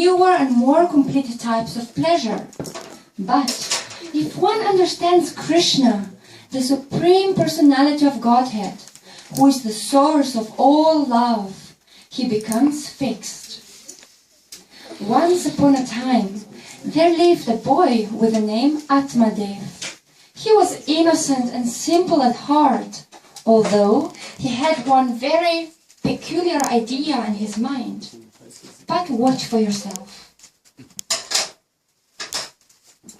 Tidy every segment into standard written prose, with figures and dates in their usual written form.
newer and more complete types of pleasure. But if one understands Krishna, the Supreme Personality of Godhead, who is the source of all love, he becomes fixed. Once upon a time, there lived a boy with the name Atmadev. He was innocent and simple at heart, although he had one very peculiar idea in his mind. But watch for yourself.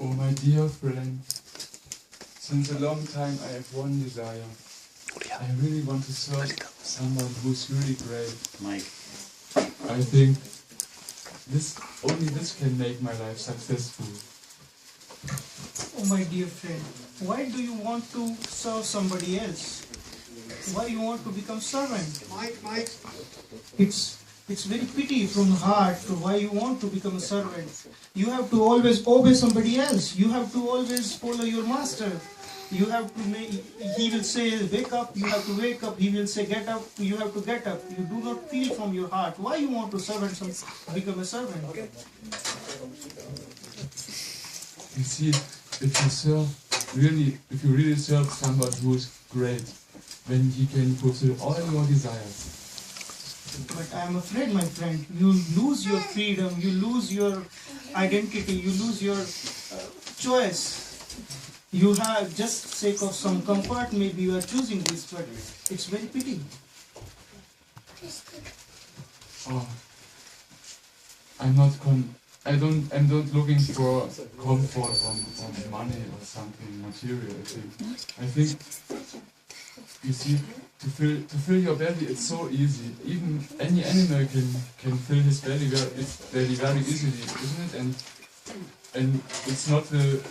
Oh, my dear friend, since a long time I have one desire. I really want to serve someone who's really great. Mike. I think only this can make my life successful. Oh, my dear friend, why do you want to serve somebody else? Why you want to become servant? Mike. It's very pity from the heart to why you want to become a servant. You have to always obey somebody else. You have to always follow your master. You have to he will say wake up, you have to wake up. He will say get up, you have to get up. You do not feel from your heart. Why you want to become a servant? Okay. You see, if you really serve someone who is great, then he can fulfill all your desires. But I am afraid, my friend, you lose your freedom, you lose your identity, you lose your choice. You have just sake of some comfort, maybe you are choosing this, but it's very pity. Oh, I'm not looking for comfort on money or something material. I think you see, to fill your belly, it's so easy. Even any animal can fill his belly very easily, isn't it? And it's not the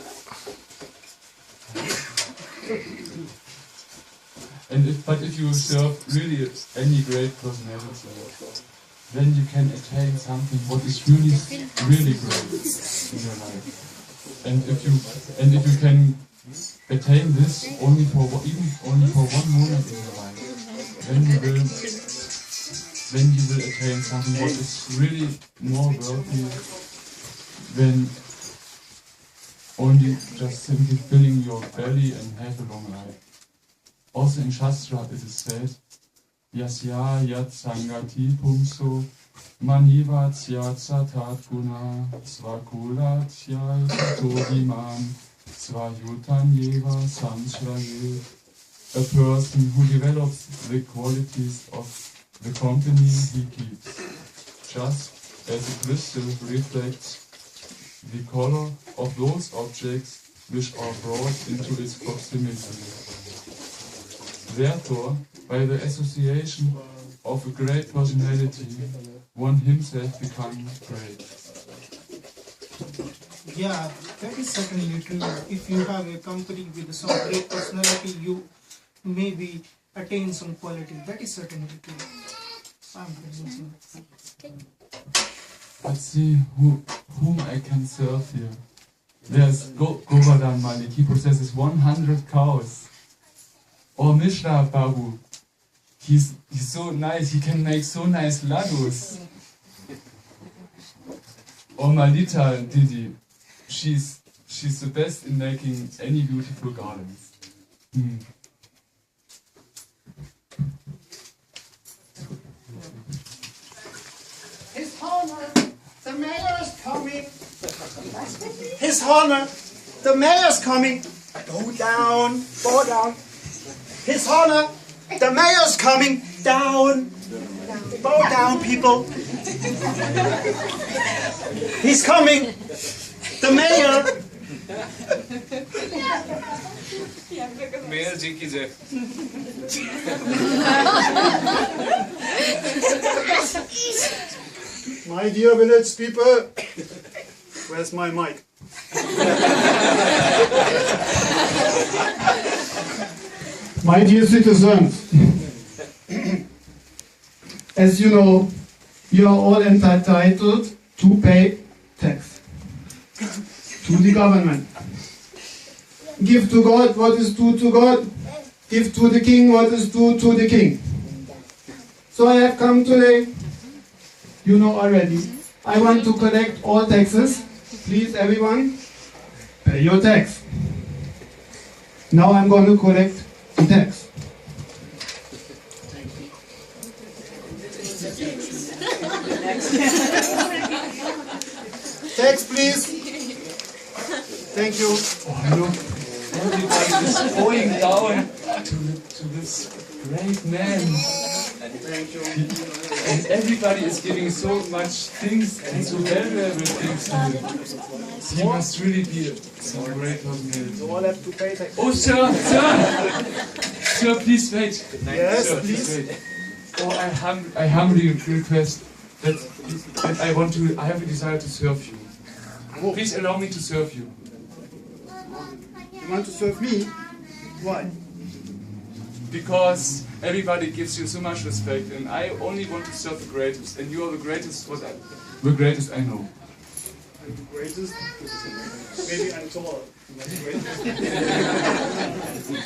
but if you serve really any great personality, then you can attain something what is really great in your life. And if you can attain this only for 1 moment in your life, then you will attain something what is really more worthy than only just simply filling your belly and have a long life. Also in Shastra it is said, Yasya yat sangati pumso manivat yat satat guna svakulat yat todiman svayutan yeva samshraye. A person who develops the qualities of the company he keeps, just as a crystal reflects the color of those objects which are brought into its proximity. Therefore, by the association of a great personality, one himself becomes great. Yeah, that is certainly true. If you have a company with some great personality, you maybe attain some quality. That is certainly true. Let's see whom I can serve here. There's Govardhan Malik. He possesses 100 cows. Or Mishra Babu. He's so nice. He can make so nice ladus. Or Malita Didi. She's the best in making any beautiful gardens. His Honor, the mayor is coming. His Honor, the mayor's coming. Bow down, bow down. His Honor, the mayor's coming. Down, bow down, people. He's coming. The mayor. Mayor ji ki jai. My dear village people, where's my mic? My dear citizens, as you know, you are all entitled to pay tax to the government. Give to God what is due to God. Give to the king what is due to the king. So I have come today, you know already, I want to collect all taxes. Please, everyone, pay your tax. Now I'm going to collect the tax. Tax, please. Thank you. Oh, look, everybody is going down to this great man. Thank you. And everybody is giving so much things and so valuable things to him. He must really be some great person. You all have to pay tax. Oh, sir! Sir, please wait. Yes, Sir, please. wait. Oh, I humbly request that I have a desire to serve you. Please allow me to serve you. You want to serve me? Why? Because everybody gives you so much respect, and I only want to serve the greatest, and you are the greatest. The greatest I know. I'm the greatest. Maybe I'm tall.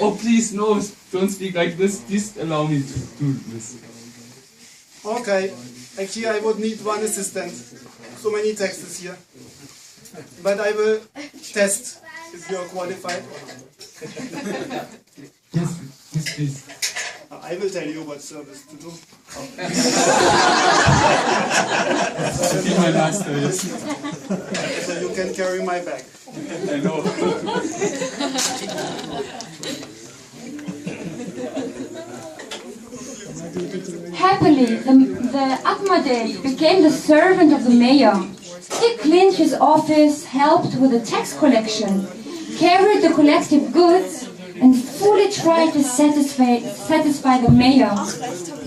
Oh, please, no, don't speak like this. Please allow me to do this. Okay. Actually, I would need one assistant. So many taxes here. But I will test if you are qualified or not. Yes, please. I will tell you what service to do. Be my master, yes. So you can carry my bag. I know. Happily, the Ahmadeh became the servant of the mayor. He cleaned his office, helped with the tax collection, carried the collective goods, and fully tried to satisfy the mayor.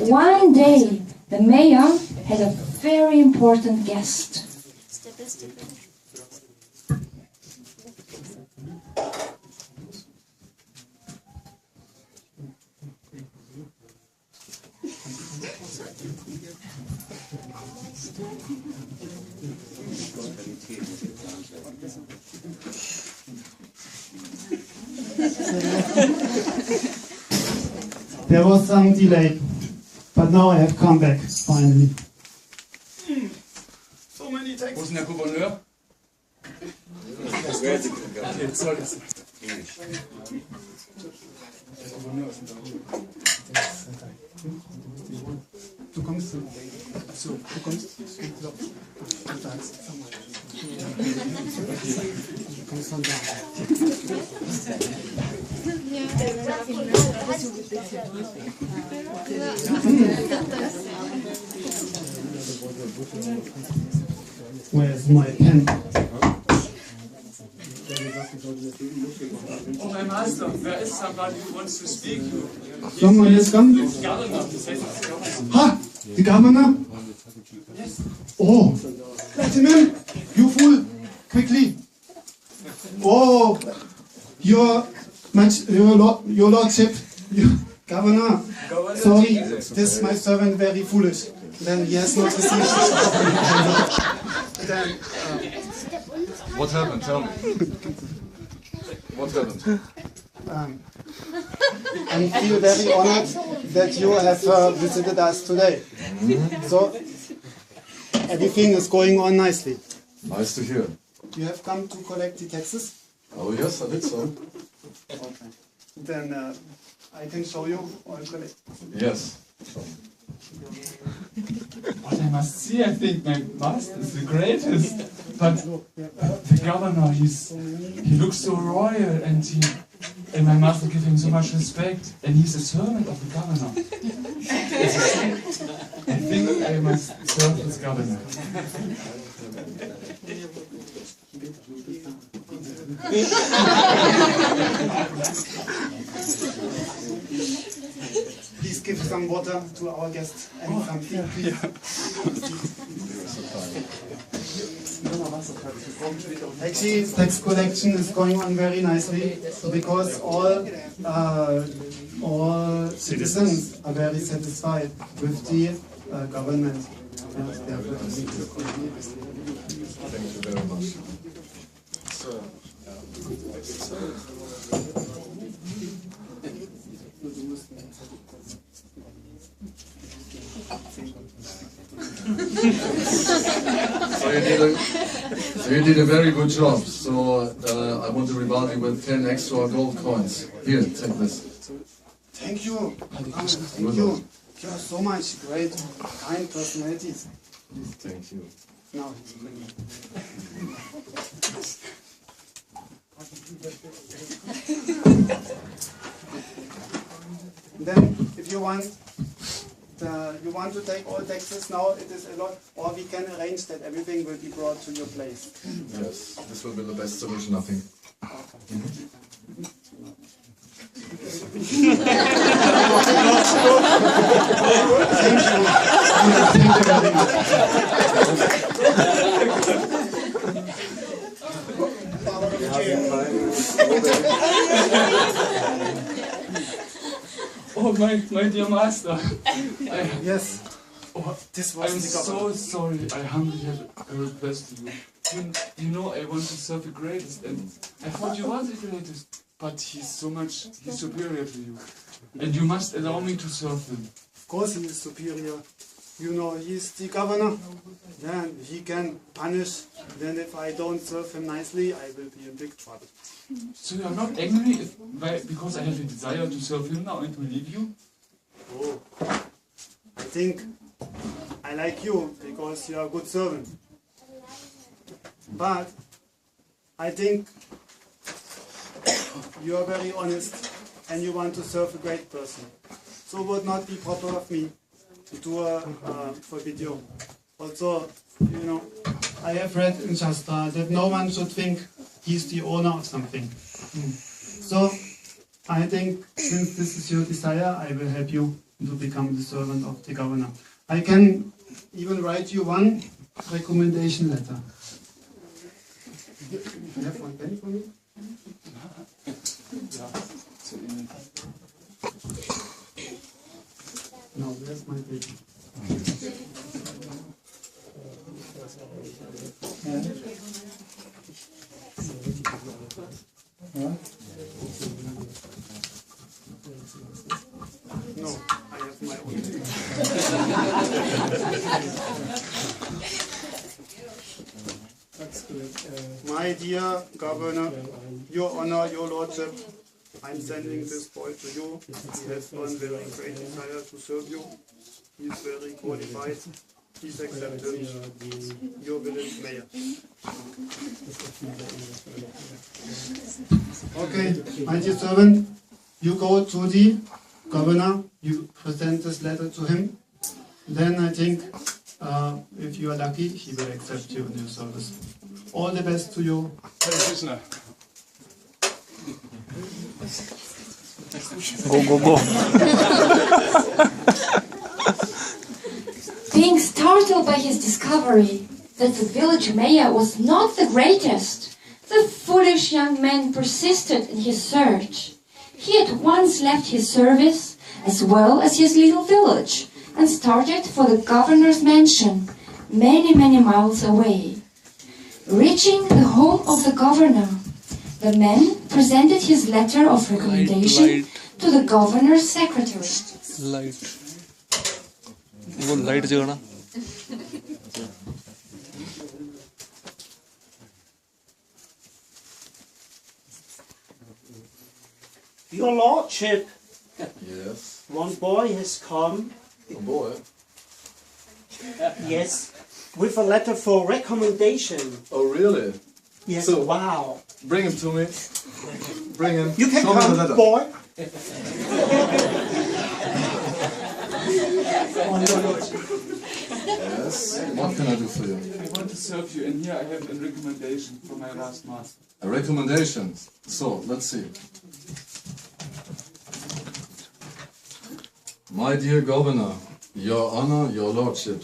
One day, the mayor had a very important guest. There was some delay, but now I have come back, finally. So many Wo ist taxes. denn der Gouverneur? Okay, sorry. Du kommst. Achso, du kommst. Du kommst von da. Where's my pen? Oh, my master, there is somebody who wants to speak to you. Someone has come? Governor, he says it's the governor. Ha! The governor? Oh, let him in! You fool! Quickly! Oh, your lordship, your governor. Sorry, this is my servant very foolish. Then he has not received. Then, What happened? Tell me. What happened? I feel very honored that you have visited us today. So, everything is going on nicely. Nice to hear. You have come to collect the taxes? Oh yes, I did so. Okay. Then I can show you all collect. Yes. But I must see, I think my master is the greatest. But the governor, he looks so royal, and my master gives him so much respect, and he's a servant of the governor. I think I must serve this governor. Please give some water to our guest and something, please. Actually, tax collection is going on very nicely because all citizens are very satisfied with the government. Thank you very much. you did a very good job. So I want to reward you with 10 extra gold coins. Here, take this. Thank you. Thank you. You are so much great, kind personalities. Thank you. Now. Then, if you want to take all taxes now, it is a lot, or we can arrange that everything will be brought to your place. Yes, this will be the best solution, I think. Oh, my dear master. Yes. This was I'm so sorry. I humbly have a request to you. You know I want to serve the greatest, and I thought you were the greatest, but he's superior to you. And you must allow me to serve him. Of course he is superior. You know, he is the governor. Yeah, he can punish. Then if I don't serve him nicely, I will be in big trouble. So you are not angry because I have a desire to serve him now and to leave you? Oh, I think I like you because you are a good servant. But I think you are very honest and you want to serve a great person. So it would not be proper of me to forbid you. Also, you know, I have read in Shastra that no one should think he's the owner of something. So I think since this is your desire, I will help you to become the servant of the governor. I can even write you one recommendation letter. You have one pen for me? No, where's my paper? No, I have my own. My dear Governor, Your Honor, Your Lordship, I'm sending this boy to you. He has one very great desire to serve you. He is very qualified. Please accept him. Your village mayor. Okay, my dear servant, you go to the governor, you present this letter to him. Then I think, if you are lucky, he will accept you in your service. All the best to you. Hare Krishna. Go. Being startled by his discovery that the village mayor was not the greatest, the foolish young man persisted in his search. He at once left his service, as well as his little village, and started for the governor's mansion, many miles away. Reaching the home of the governor, the man presented his letter of recommendation to the governor's secretary. वो light जगाना Your Lordship, Yes. one boy has come, A boy. yes, with a letter for recommendation. Oh, really? Yes, So- wow. Bring him to me. Bring him. You can Show me the come, letter. boy. Oh, no. Yes. What can I do for you? I want to serve you, and here I have a recommendation from my last master. A recommendation. So, let's see. My dear Governor, Your Honor, Your Lordship,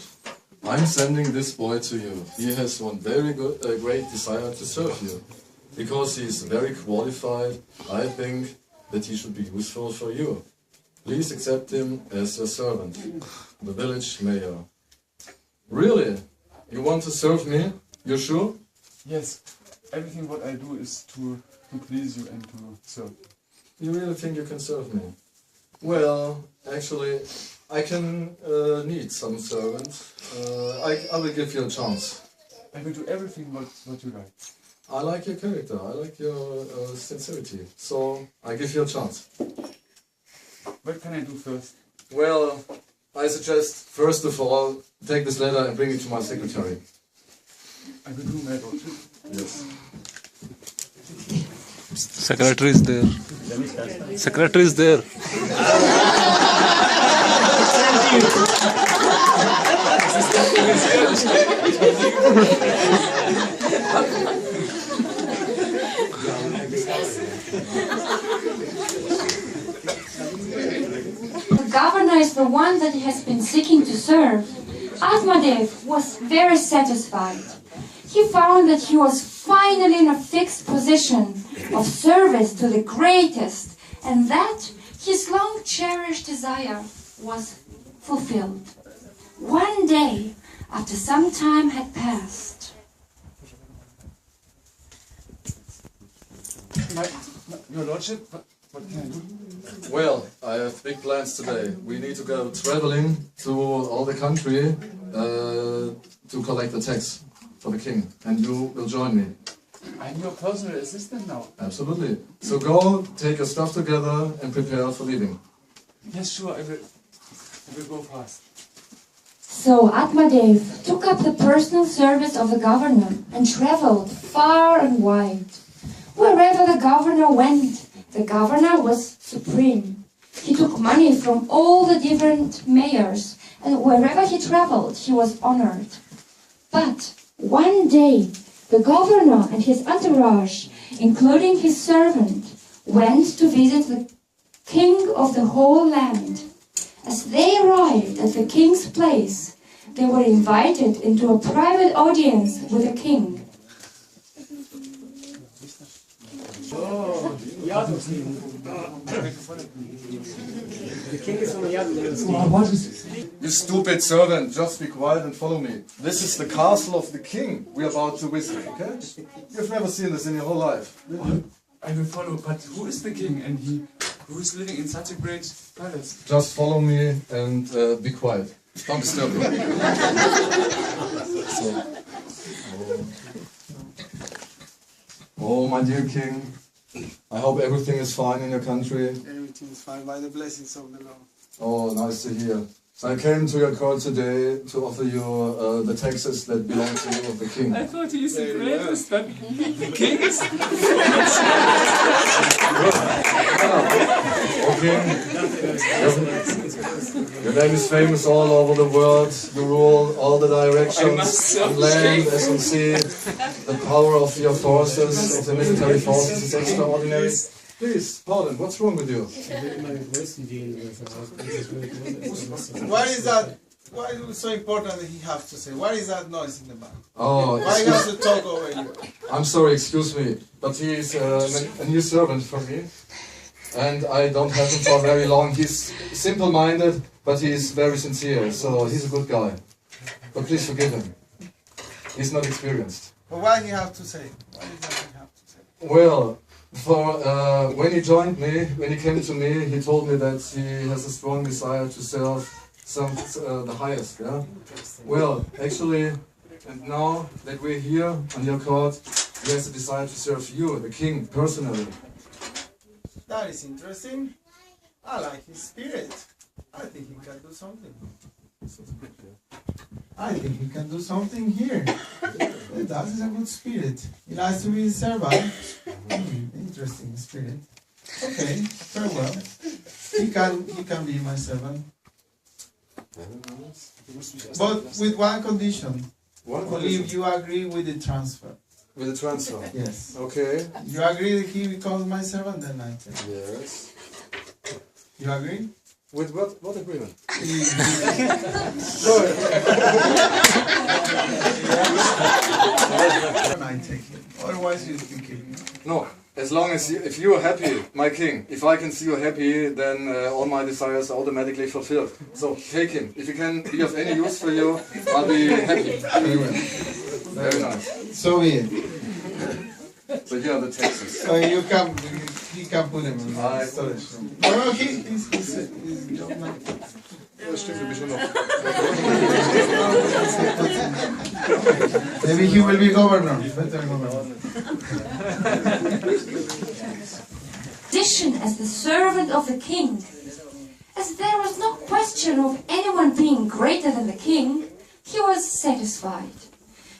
I'm sending this boy to you. He has one very great desire to serve you. Because he is very qualified, I think that he should be useful for you. Please accept him as your servant, the village mayor. Really? You want to serve me? You're sure? Yes, everything what I do is to please you and to serve. You really think you can serve me? Well, actually, I can need some servants. I will give you a chance. I will do everything what you like. I like your character, I like your sincerity. So I give you a chance. What can I do first? Well, I suggest, first of all, take this letter and bring it to my secretary. I will do my Lordship. Yes. Secretary is there. Secretary is there. The governor is the one that he has been seeking to serve. Atmadev was very satisfied. He found that he was finally in a fixed position of service to the greatest, and that his long-cherished desire was fulfilled. One day, after some time had passed, Your Lordship, what can I do? Well, I have big plans today. We need to go traveling to all the country to collect the tax for the king. And you will join me. I'm your personal assistant now. Absolutely. So go, take your stuff together and prepare for leaving. Yes, sure, I will go fast. so Atmadev took up the personal service of the governor and traveled far and wide. Wherever the governor went, the governor was supreme. He took money from all the different mayors, and wherever he traveled, he was honored. But one day, the governor and his entourage, including his servant, went to visit the king of the whole land. As they arrived at the king's place, they were invited into a private audience with the king. You stupid servant, just be quiet and follow me. This is the castle of the king we're about to visit, okay? You've never seen this in your whole life. I will follow, but who is the king and who is living in such a great palace? Just follow me and be quiet. Don't disturb me. Oh, my dear king, I hope everything is fine in your country. Everything is fine by the blessings of the Lord. Oh, nice to hear. So I came to your court today to offer you the taxes that belong to you of the king. I thought he is the greatest, but the king is... Okay. Your name is famous all over the world. You rule all the directions, on land as on sea. The power of your forces, of the military forces, is extraordinary. Please, pardon, what's wrong with you? What is that? Why is it so important that he has to say? What is that noise in the back? Oh, Why he has to talk over you? I'm sorry, excuse me, but he is a new servant for me. And I don't have him for very long. He's simple-minded, but he is very sincere, so he's a good guy. But please forgive him. He's not experienced. But why he have to say? Why is that he have to say? Well, when he joined me, when he came to me, he told me that he has a strong desire to serve the highest. Yeah. Well, actually, and now that we're here on your court, he has a desire to serve you, the king, personally. That is interesting. I like his spirit. I think he can do something. I think he can do something here. That is a good spirit. He likes to be his servant. Interesting spirit. Okay, very well. He can be my servant. But with one condition. Only if you agree with the transfer. With the transfer? Yes. Okay. You agree that he becomes my servant, then I take it. Yes. You agree? With what agreement? I take it. Otherwise you can keep me. No. As long as if you are happy, my king, if I can see you happy, then all my desires are automatically fulfilled. So take him. If he can be of any use for you, I'll be happy. Very well. Very nice. So be it. So here are the taxes. So you can put him in the storage room. No, he's job now. das stimmt ein bisschen noch. Maybe he will be governor. Better governor. Position as the servant of the king. As there was no question of anyone being greater than the king, he was satisfied.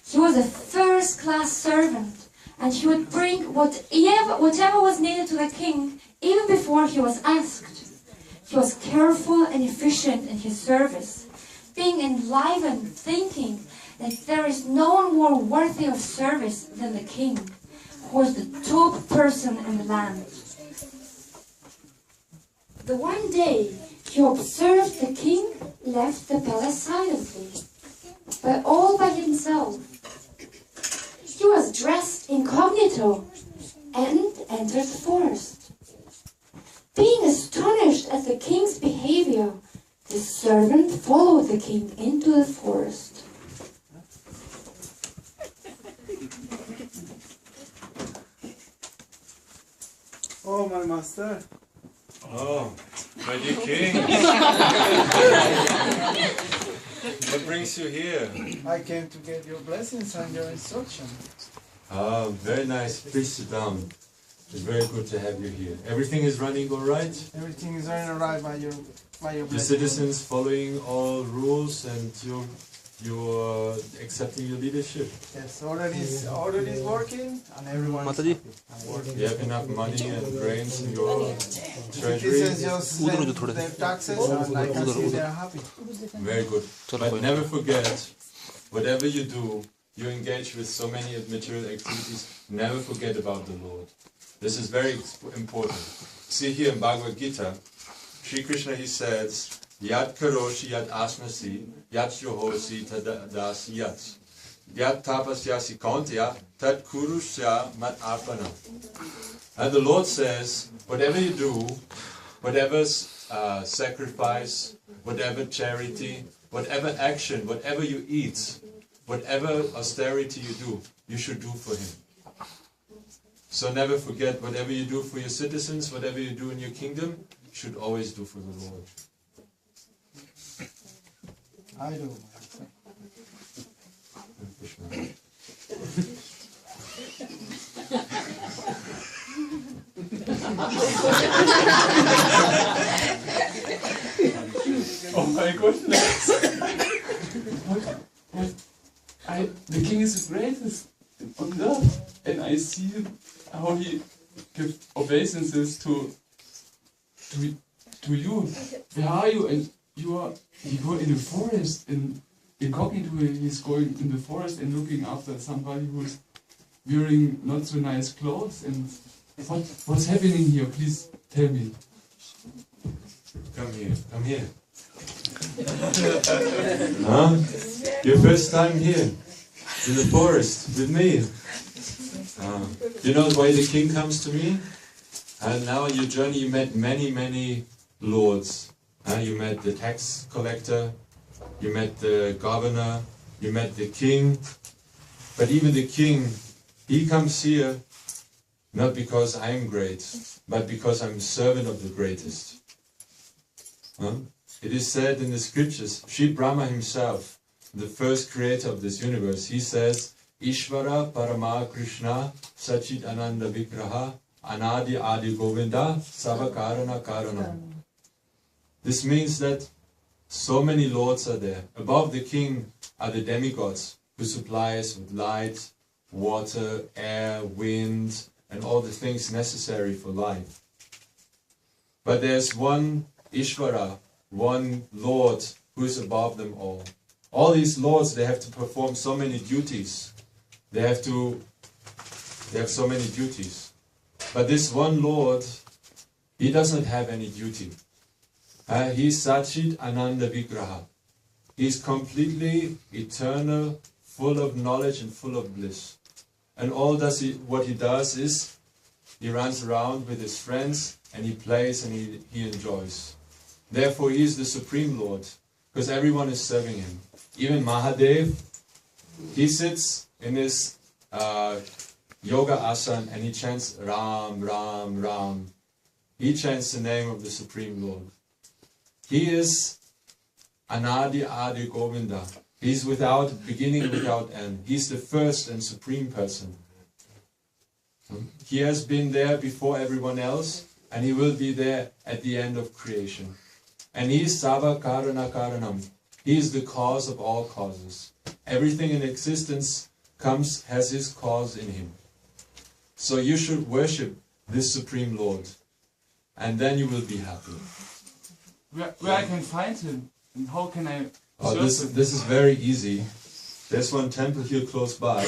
He was a first-class servant, and he would bring whatever was needed to the king, even before he was asked. He was careful and efficient in his service, being enlivened, thinking that there is no one more worthy of service than the king, who was the top person in the land. The one day he observed the king left the palace silently, but all by himself. He was dressed incognito and entered the forest. Being astonished at the king's behavior, the servant followed the king into the forest. Oh, my master. Oh, my dear king. What brings you here? I came to get your blessings and your instruction. Oh, very nice. Please sit down. It's very good to have you here. Everything is running all right? Everything is running alright by your The blessings. citizens following all rules and you're accepting your leadership. Yes, order is working and everyone is Mataji. happy. You have enough money and brains in your treasury. Citizens just send their taxes and I can see they are happy. Very good. But never forget, whatever you do, you engage with so many material activities, never forget about the Lord. This is very important. See here in Bhagavad Gita, Sri Krishna, he says, Yat karoshi yat asnasi, yat yohosi tadasi yat. Yat tapasyasi kauntya, tad kurusya mat arpana. And the Lord says, whatever you do, whatever sacrifice, whatever charity, whatever action, whatever you eat, whatever austerity you do, you should do for Him. So never forget, whatever you do for your citizens, whatever you do in your kingdom, you should always do for the Lord. I do. Oh my goodness! The king is the greatest on earth, and I see how he gives obeisances to you. Where are you? And you go in the forest, in incognito. He's going in the forest and looking after somebody who's wearing not so nice clothes. And what's happening here? Please tell me. Come here, come here. Huh? Your first time here, in the forest, with me. You know why the king comes to me? And now on your journey you met many lords. You met the tax collector, you met the governor, you met the king. But even the king, he comes here not because I'm great, but because I'm servant of the greatest. It is said in the scriptures, Sri Brahma himself, the first creator of this universe, he says, Ishvara Parama Krishna Sachit Ananda Vigraha Anadi Adi Govinda Savakarana Karana. This means that so many lords are there. Above the king are the demigods who supply us with light, water, air, wind, and all the things necessary for life. But there's one Ishvara, one Lord who is above them all. All these lords, they have to perform so many duties. They have so many duties. But this one Lord, he doesn't have any duty. He's Sachit Ananda Vigraha. He's completely eternal, full of knowledge and full of bliss. And what he does is, he runs around with his friends and he plays and he enjoys. Therefore he is the Supreme Lord, because everyone is serving him. Even Mahadev, he sits in his yoga asana and he chants Ram, Ram, Ram. He chants the name of the Supreme Lord. He is Anadi Adi Govinda. He's without beginning, without end. He's the first and supreme person. He has been there before everyone else, and he will be there at the end of creation. And he is Sava Karana Karanam. He is the cause of all causes. Everything in existence has his cause in him. So you should worship this Supreme Lord, and then you will be happy. Where I can find him, and how can I This is very easy. There's one temple here close by.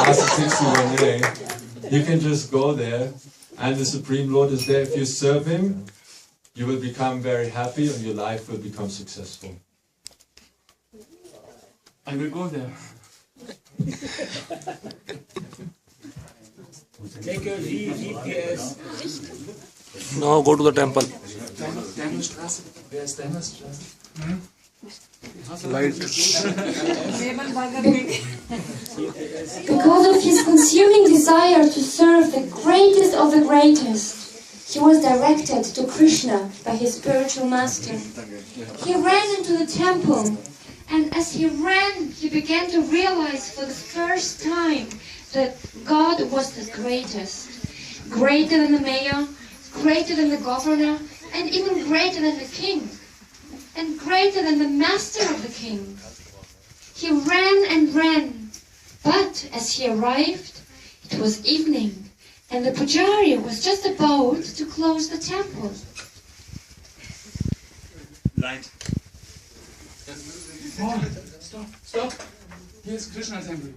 Straße 61A. You can just go there, and the Supreme Lord is there. If you serve him, you will become very happy, and your life will become successful. I will go there. Take your GPS. Now go to the temple. Danielstraße. Wer ist Danielstraße? Light. Because of his consuming desire to serve the greatest of the greatest, he was directed to Krishna by his spiritual master. He ran into the temple, and as he ran, he began to realize for the first time that God was the greatest. Greater than the mayor, greater than the governor, and even greater than the king. And greater than the master of the king. He ran and ran, but as he arrived, it was evening, and the pujari was just about to close the temple. Light. Oh, stop. Here is Krishna temple.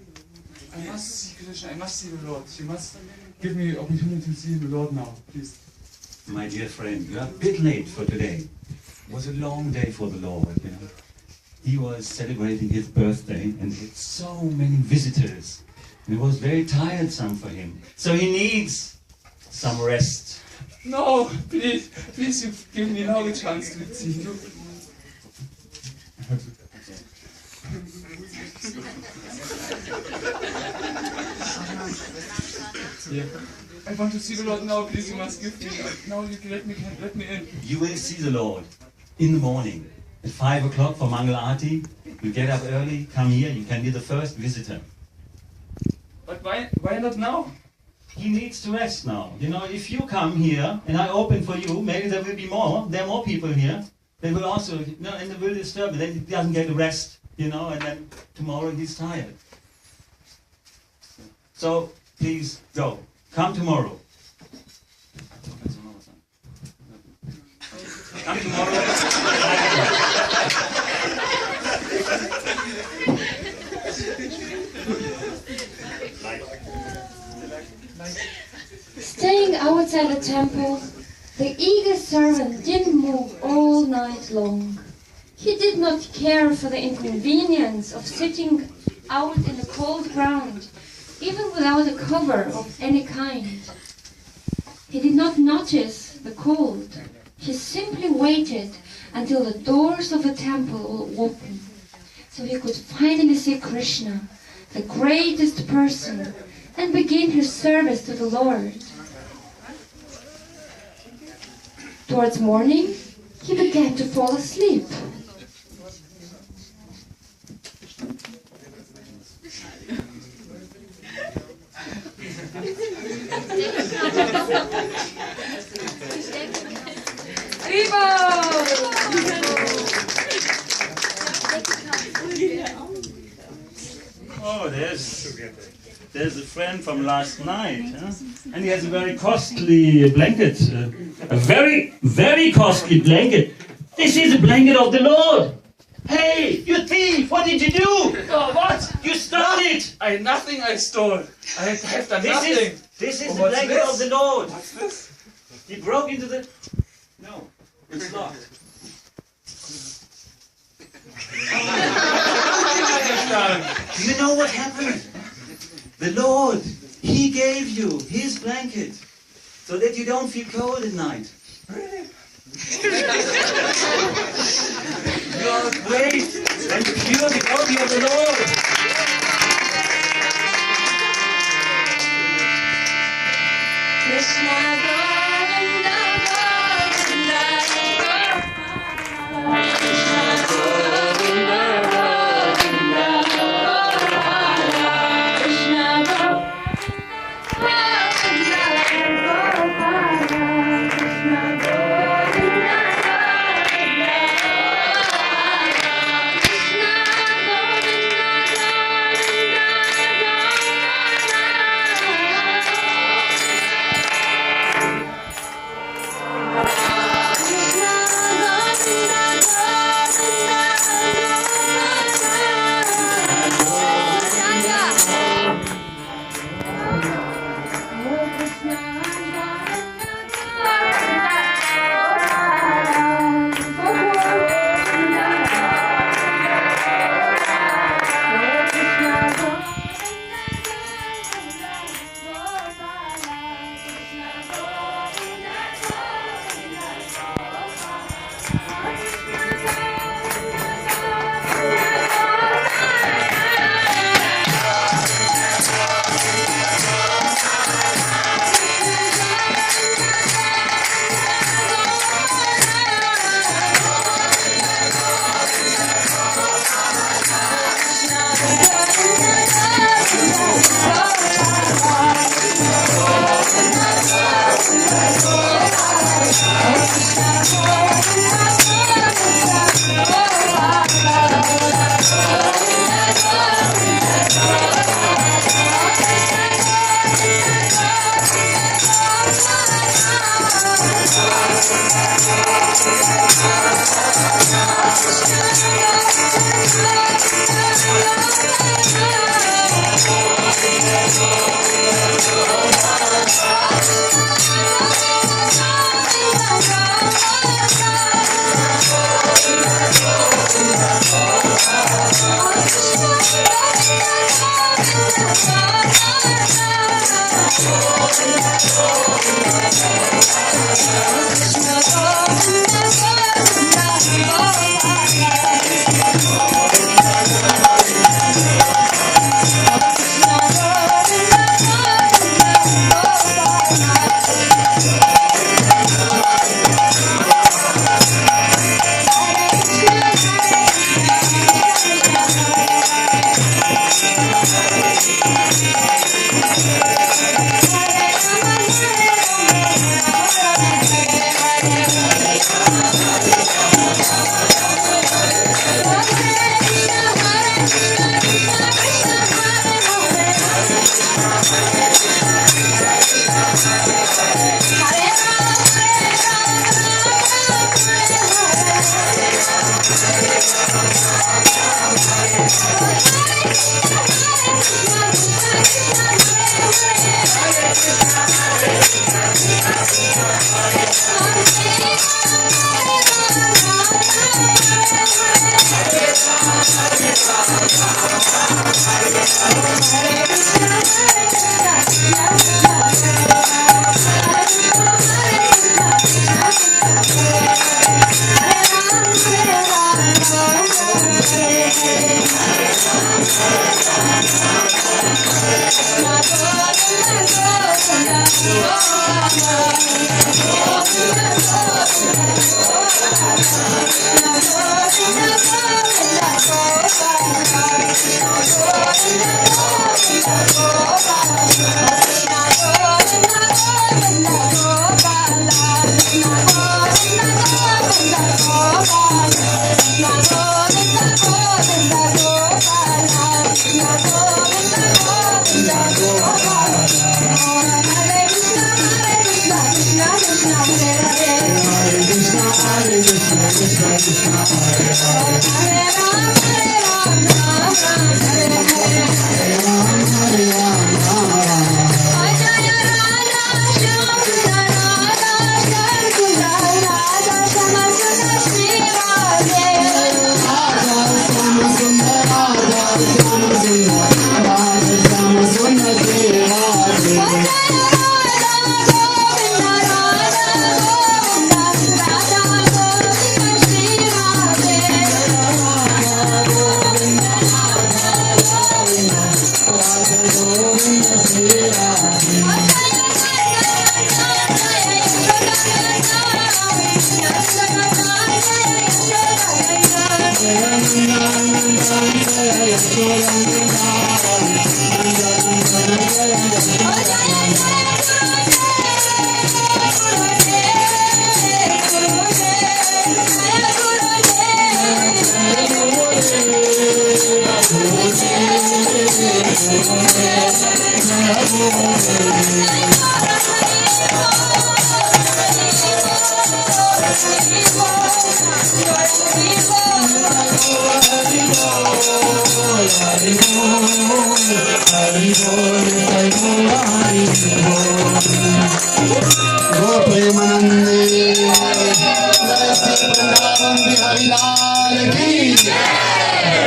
I must see Krishna, I must see the Lord. You must give me opportunity to see the Lord now, please. My dear friend, you are a bit late for today. It was a long day for the Lord, you know. He was celebrating his birthday and he had so many visitors. It was very tiresome for him. So he needs some rest. No, please you give me now a chance to see you. Yeah. I want to see the Lord now, please you must give me, now you let me in. You will see the Lord in the morning at 5 o'clock for Mangal Aarti. You get up early, come here, you can be the first visitor. But why not now? He needs to rest now. You know, if you come here and I open for you, maybe there will be more. There are more people here. They will also, you know, and they will disturb him. Then he doesn't get a rest, you know, and then tomorrow he's tired. So please go. Come tomorrow. Come tomorrow. Staying outside the temple, the eager servant didn't move all night long. He did not care for the inconvenience of sitting out in the cold ground, even without a cover of any kind. He did not notice the cold. He simply waited until the doors of the temple were open, so he could finally see Krishna, the greatest person, and begin his service to the Lord. Towards morning, he began to fall asleep. Oh, there's a friend from last night, huh? And he has a very costly blanket, a very, very costly blanket. This is a blanket of the Lord. Hey, you thief! What did you do? Oh, what? You stole it! Nothing I stole. I have done nothing. This is Oh, the what's blanket this? of the Lord. What's this? He broke into the... No, it's locked. Do you know what happened? The Lord, He gave you His blanket so that you don't feel cold at night. Really? You are great and pure devotee of the Lord. Krishna Govinda Govinda Govinda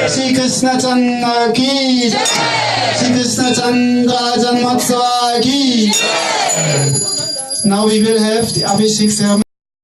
Shri Krishna Chandra ki Shri Krishna Chandra Janmotsava ki. Now we will have the Abhishek ceremony.